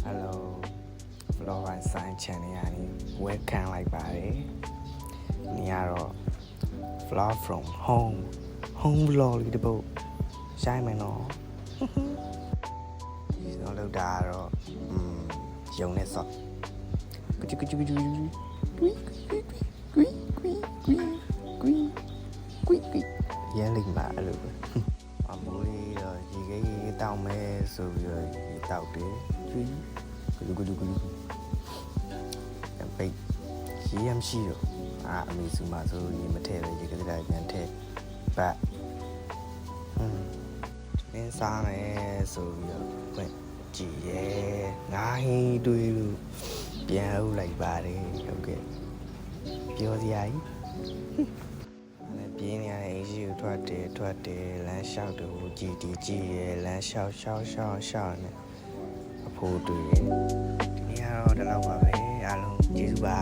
Hello Vlog and Science Channel ကနေ welcome လိုက်ပါတယ်။ဒီကတော့ vlog from home vlog လေးတစ်ပုဒ်ရှိုင်းမယ်နော်။ဒီတော့လောက်တာတော့ရုံနဲ့ဆော့ကွီကွီကွီကွီကွီကွီရန်လိမ့်ပါအဲ့လိုပဲ။အမိုးလေးတော့ရေခဲရေတောက်မဲဆိုပြီးတော့ရေတောက်တယ်။ကျွီးကူပိတ်ရေရမရှိတော့အမေစုမှာဆိုရေမထည့်ပဲရေကလေးတိုင်းပြန်ထည့်ပတ်နင်းစားမယ်ဆိုပြီးတော့ဖွင့်ကြည့်ရဲငါဟင်းတွေးလို့ပြန်ဟုတ်လိုက်ပါတယ်ဟုတ်ကဲ့ပြောစရာကြီးအဲ့ပြင်းနေရတဲ့အရှိကိုထွက်တယ်လမ်းလျှောက်တော့ကြည်ရဲလမ်းလျှောက်နေအဖိုးတွေ့တယ်ဒီနေ့ကတော့ဒီလောက်ပါပဲအားလုံးကျေးဇူးပါ